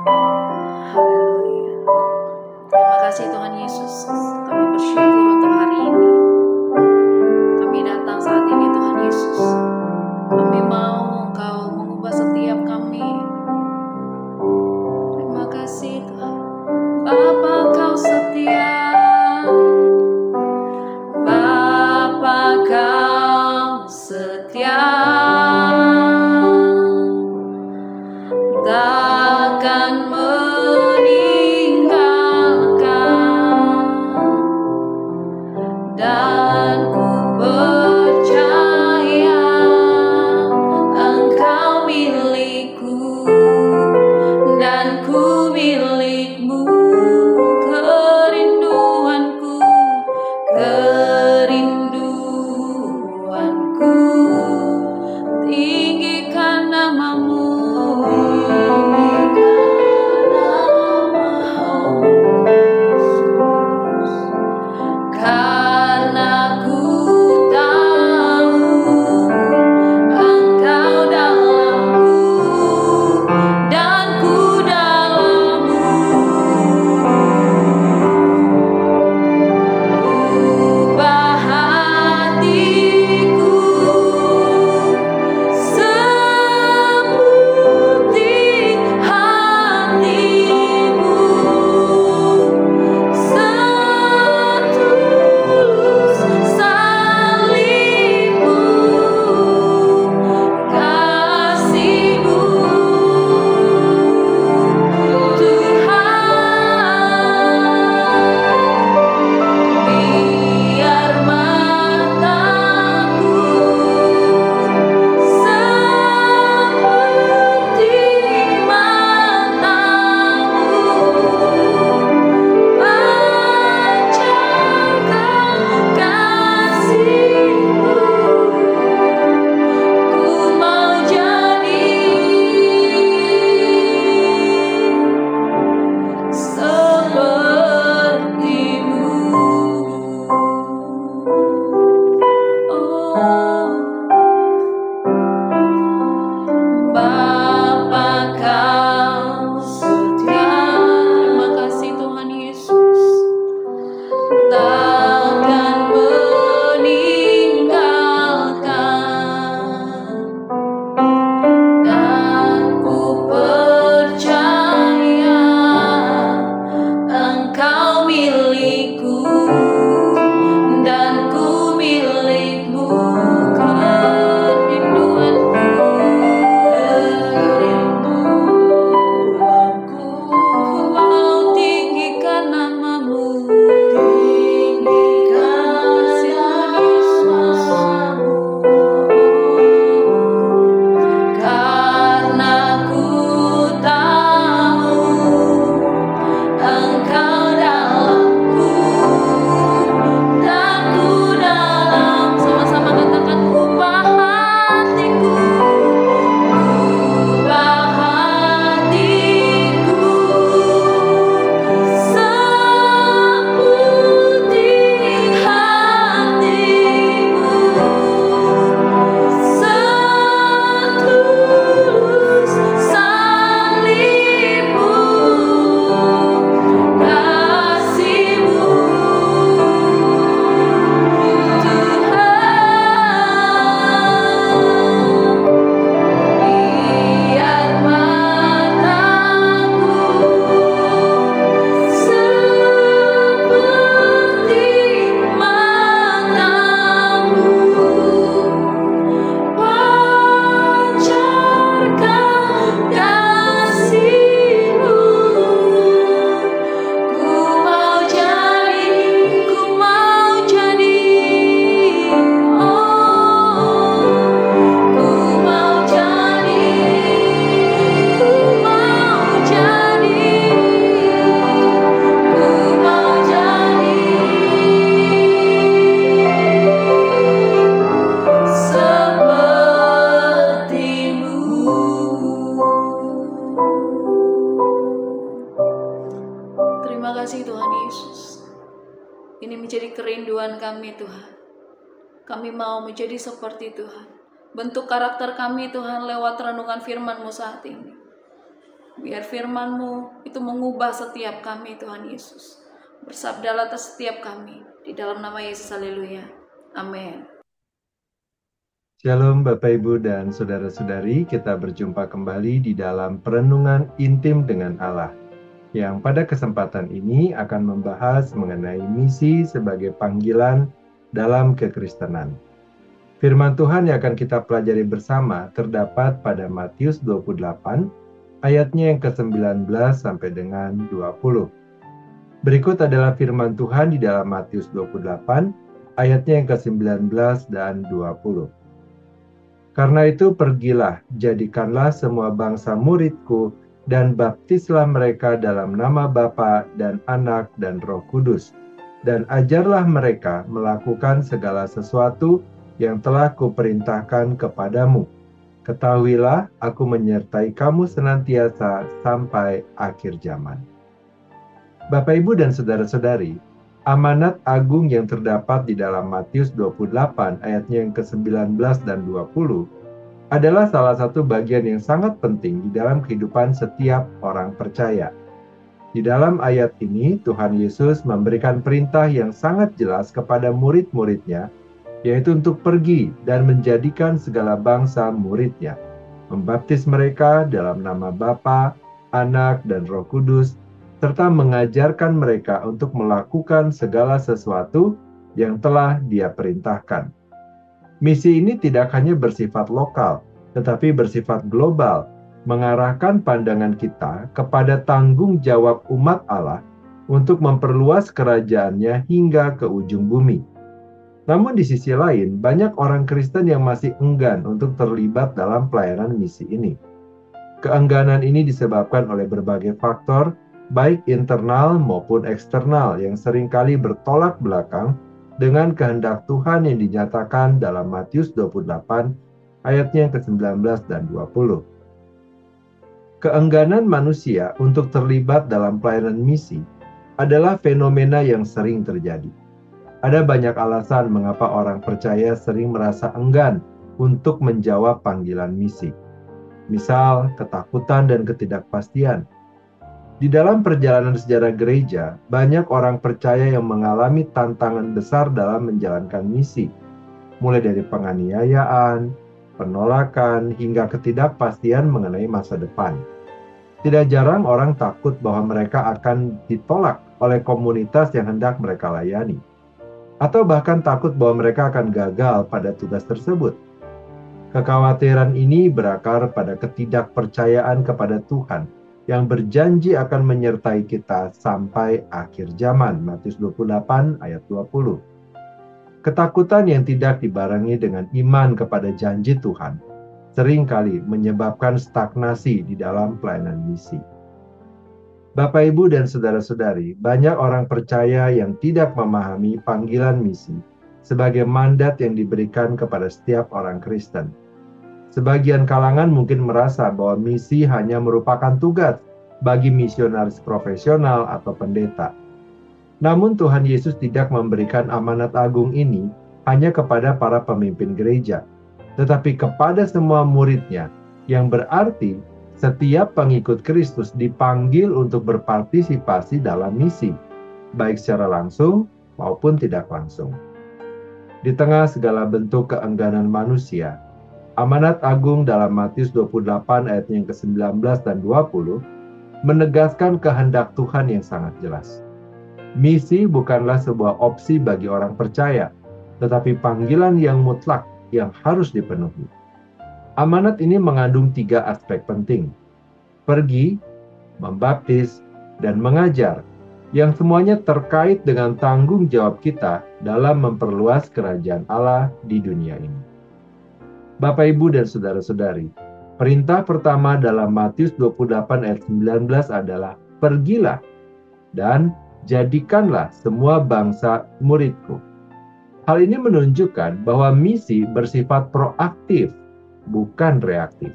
Haleluya. Terima kasih Tuhan Yesus. Kami bersyukur untuk hari ini. Kami datang saat ini Tuhan Yesus. Kami mau Engkau mengubah setiap kami. Terima kasih Tuhan. Bapa Kau setia. Bapa Kau setia. Takkan meninggalkan, dan ku percaya Engkau milikku dan ku milikmu. Kerinduanku, kerinduanku, tinggikan namamu. Karena ku tahu Engkau dalamku dan ku dalammu. Ubah hatiku seperti hatimu, setulus salibmu, kasihmu Tuhan. Biar mataku seperti matamu, pancarkan kasihmu. Ku mau jadi sepertimu. Oh, Bapa Kau setia. Terima kasih Tuhan Yesus. Takkan meninggalkan, dan ku percaya Engkau milikku dan ku milikmu. Kerinduanku, ku mau tinggikan namamu. Karena ku tahu Engkau dalamku dan ku dalam. Sama-sama katakan, ubah hatiku, ubah hatiku seperti hatimu, setulus salibmu, kasihmu Tuhan. Biar mataku seperti matamu, pancarkan kasihmu. Ku mau jadi, ku mau jadi, oh, ku mau jadi, ku mau jadi, ku mau jadi sepertimu. Terima kasih Tuhan Yesus. Ini menjadi kerinduan kami Tuhan. Kami mau menjadi seperti Tuhan. Bentuk karakter kami Tuhan lewat renungan firman-Mu saat ini. Biar firman-Mu itu mengubah setiap kami, Tuhan Yesus. Bersabdalah atas setiap kami. Di dalam nama Yesus, haleluya. Amin. Shalom Bapak Ibu dan Saudara-saudari, kita berjumpa kembali di dalam Perenungan Intim dengan Allah, yang pada kesempatan ini akan membahas mengenai misi sebagai panggilan dalam kekristenan. Firman Tuhan yang akan kita pelajari bersama terdapat pada Matius 28, ayatnya yang ke-19 sampai dengan 20. Berikut adalah firman Tuhan di dalam Matius 28, ayatnya yang ke-19 dan 20. Karena itu pergilah, jadikanlah semua bangsa muridku, dan baptislah mereka dalam nama Bapa dan Anak dan Roh Kudus. Dan ajarlah mereka melakukan segala sesuatu yang telah kuperintahkan kepadamu. Ketahuilah, aku menyertai kamu senantiasa sampai akhir zaman. Bapak, Ibu, dan Saudara-saudari, amanat agung yang terdapat di dalam Matius 28 ayatnya yang ke-19 dan 20 adalah salah satu bagian yang sangat penting di dalam kehidupan setiap orang percaya. Di dalam ayat ini, Tuhan Yesus memberikan perintah yang sangat jelas kepada murid-muridnya, yaitu untuk pergi dan menjadikan segala bangsa muridnya, membaptis mereka dalam nama Bapa, Anak, dan Roh Kudus, serta mengajarkan mereka untuk melakukan segala sesuatu yang telah Dia perintahkan. Misi ini tidak hanya bersifat lokal, tetapi bersifat global, mengarahkan pandangan kita kepada tanggung jawab umat Allah untuk memperluas kerajaannya hingga ke ujung bumi. Namun di sisi lain, banyak orang Kristen yang masih enggan untuk terlibat dalam pelayanan misi ini. Keengganan ini disebabkan oleh berbagai faktor, baik internal maupun eksternal, yang seringkali bertolak belakang dengan kehendak Tuhan yang dinyatakan dalam Matius 28, ayatnya yang ke-19 dan 20. Keengganan manusia untuk terlibat dalam pelayanan misi adalah fenomena yang sering terjadi. Ada banyak alasan mengapa orang percaya sering merasa enggan untuk menjawab panggilan misi. Misal, ketakutan dan ketidakpastian. Di dalam perjalanan sejarah gereja, banyak orang percaya yang mengalami tantangan besar dalam menjalankan misi, mulai dari penganiayaan, penolakan, hingga ketidakpastian mengenai masa depan. Tidak jarang orang takut bahwa mereka akan ditolak oleh komunitas yang hendak mereka layani, atau bahkan takut bahwa mereka akan gagal pada tugas tersebut. Kekhawatiran ini berakar pada ketidakpercayaan kepada Tuhan yang berjanji akan menyertai kita sampai akhir zaman. Matius 28 ayat 20. Ketakutan yang tidak dibarengi dengan iman kepada janji Tuhan seringkali menyebabkan stagnasi di dalam pelayanan misi. Bapak, Ibu, dan Saudara-saudari, banyak orang percaya yang tidak memahami panggilan misi sebagai mandat yang diberikan kepada setiap orang Kristen. Sebagian kalangan mungkin merasa bahwa misi hanya merupakan tugas bagi misionaris profesional atau pendeta. Namun Tuhan Yesus tidak memberikan amanat agung ini hanya kepada para pemimpin gereja, tetapi kepada semua muridnya, yang berarti setiap pengikut Kristus dipanggil untuk berpartisipasi dalam misi, baik secara langsung maupun tidak langsung. Di tengah segala bentuk keengganan manusia, amanat agung dalam Matius 28 ayat yang ke-19 dan 20 menegaskan kehendak Tuhan yang sangat jelas. Misi bukanlah sebuah opsi bagi orang percaya, tetapi panggilan yang mutlak yang harus dipenuhi. Amanat ini mengandung 3 aspek penting: pergi, membaptis, dan mengajar, yang semuanya terkait dengan tanggung jawab kita dalam memperluas kerajaan Allah di dunia ini. Bapak, Ibu, dan Saudara-saudari, perintah pertama dalam Matius 28 ayat 19 adalah pergilah dan jadikanlah semua bangsa muridku. Hal ini menunjukkan bahwa misi bersifat proaktif, bukan reaktif.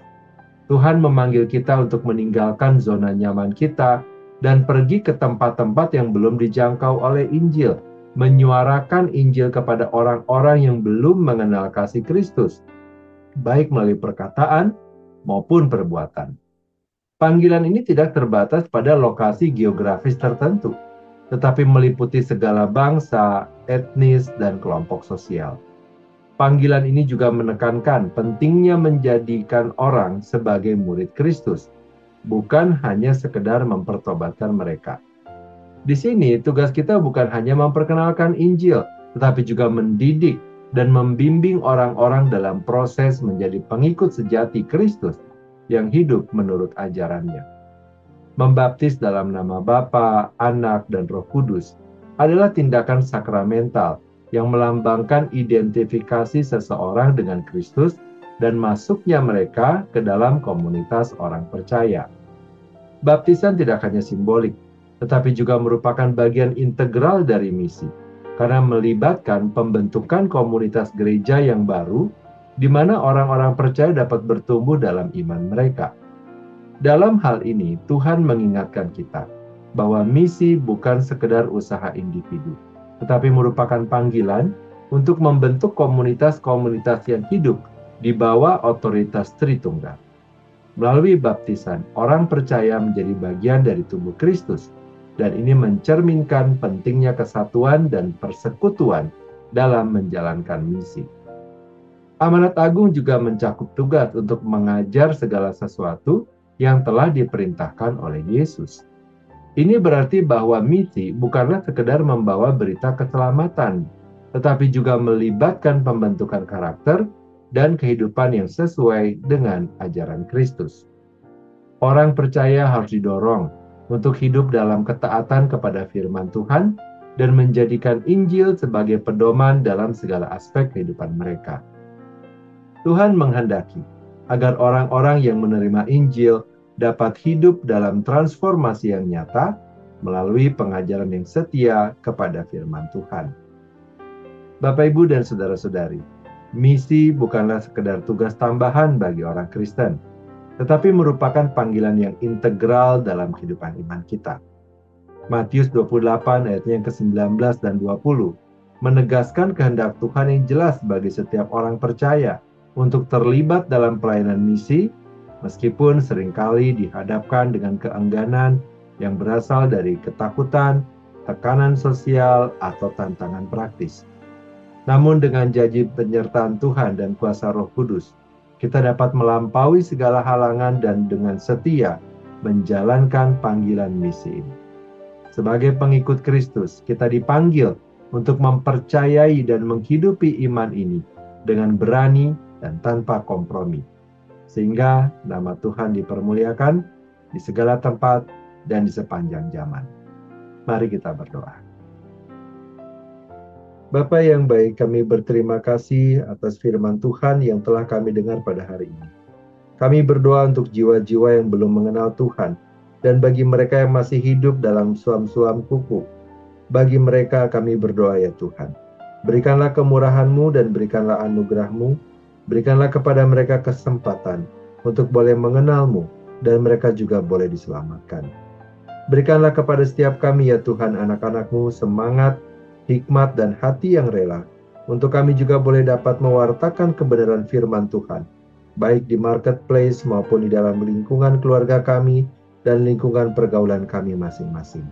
Tuhan memanggil kita untuk meninggalkan zona nyaman kita dan pergi ke tempat-tempat yang belum dijangkau oleh Injil, menyuarakan Injil kepada orang-orang yang belum mengenal kasih Kristus, baik melalui perkataan maupun perbuatan. Panggilan ini tidak terbatas pada lokasi geografis tertentu, tetapi meliputi segala bangsa, etnis, dan kelompok sosial. Panggilan ini juga menekankan pentingnya menjadikan orang sebagai murid Kristus, bukan hanya sekedar mempertobatkan mereka. Di sini tugas kita bukan hanya memperkenalkan Injil, tetapi juga mendidik dan membimbing orang-orang dalam proses menjadi pengikut sejati Kristus yang hidup menurut ajarannya. Membaptis dalam nama Bapa, Anak, dan Roh Kudus adalah tindakan sakramental yang melambangkan identifikasi seseorang dengan Kristus dan masuknya mereka ke dalam komunitas orang percaya. Baptisan tidak hanya simbolik, tetapi juga merupakan bagian integral dari misi, karena melibatkan pembentukan komunitas gereja yang baru, di mana orang-orang percaya dapat bertumbuh dalam iman mereka. Dalam hal ini, Tuhan mengingatkan kita bahwa misi bukan sekedar usaha individu, tetapi merupakan panggilan untuk membentuk komunitas-komunitas yang hidup di bawah otoritas Tritunggal. Melalui baptisan, orang percaya menjadi bagian dari tubuh Kristus, dan ini mencerminkan pentingnya kesatuan dan persekutuan dalam menjalankan misi. Amanat Agung juga mencakup tugas untuk mengajar segala sesuatu yang telah diperintahkan oleh Yesus. Ini berarti bahwa misi bukanlah sekedar membawa berita keselamatan, tetapi juga melibatkan pembentukan karakter dan kehidupan yang sesuai dengan ajaran Kristus. Orang percaya harus didorong untuk hidup dalam ketaatan kepada firman Tuhan dan menjadikan Injil sebagai pedoman dalam segala aspek kehidupan mereka. Tuhan menghendaki agar orang-orang yang menerima Injil dapat hidup dalam transformasi yang nyata melalui pengajaran yang setia kepada firman Tuhan. Bapak, Ibu, dan saudara-saudari, misi bukanlah sekedar tugas tambahan bagi orang Kristen, tetapi merupakan panggilan yang integral dalam kehidupan iman kita. Matius 28 ayatnya yang ke-19 dan 20 menegaskan kehendak Tuhan yang jelas bagi setiap orang percaya untuk terlibat dalam pelayanan misi, meskipun seringkali dihadapkan dengan keengganan yang berasal dari ketakutan, tekanan sosial, atau tantangan praktis. Namun dengan janji penyertaan Tuhan dan kuasa Roh Kudus, kita dapat melampaui segala halangan dan dengan setia menjalankan panggilan misi ini. Sebagai pengikut Kristus, kita dipanggil untuk mempercayai dan menghidupi iman ini dengan berani dan tanpa kompromi, sehingga nama Tuhan dipermuliakan di segala tempat dan di sepanjang zaman. Mari kita berdoa. Bapa yang baik, kami berterima kasih atas firman Tuhan yang telah kami dengar pada hari ini. Kami berdoa untuk jiwa-jiwa yang belum mengenal Tuhan, dan bagi mereka yang masih hidup dalam suam-suam kuku. Bagi mereka kami berdoa ya Tuhan. Berikanlah kemurahan-Mu dan berikanlah anugerah-Mu. Berikanlah kepada mereka kesempatan untuk boleh mengenal-Mu, dan mereka juga boleh diselamatkan. Berikanlah kepada setiap kami ya Tuhan, anak-anak-Mu, semangat, hikmat, dan hati yang rela, untuk kami juga boleh dapat mewartakan kebenaran firman Tuhan, baik di marketplace maupun di dalam lingkungan keluarga kami dan lingkungan pergaulan kami masing-masing.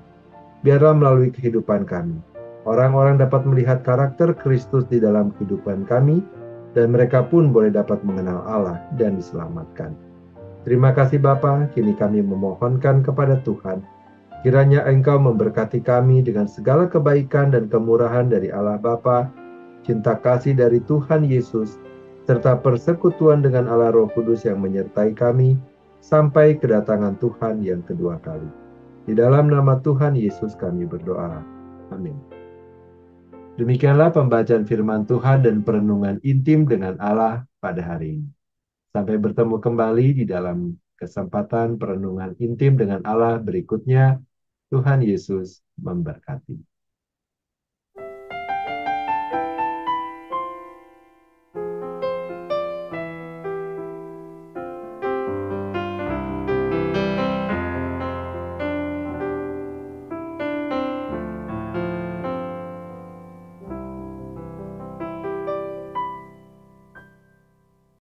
Biarlah melalui kehidupan kami, orang-orang dapat melihat karakter Kristus di dalam kehidupan kami, dan mereka pun boleh dapat mengenal Allah dan diselamatkan. Terima kasih Bapa, kini kami memohonkan kepada Tuhan, kiranya Engkau memberkati kami dengan segala kebaikan dan kemurahan dari Allah Bapa, cinta kasih dari Tuhan Yesus, serta persekutuan dengan Allah Roh Kudus yang menyertai kami, sampai kedatangan Tuhan yang kedua kali. Di dalam nama Tuhan Yesus kami berdoa. Amin. Demikianlah pembacaan firman Tuhan dan perenungan intim dengan Allah pada hari ini. Sampai bertemu kembali di dalam kesempatan perenungan intim dengan Allah berikutnya. Tuhan Yesus memberkati.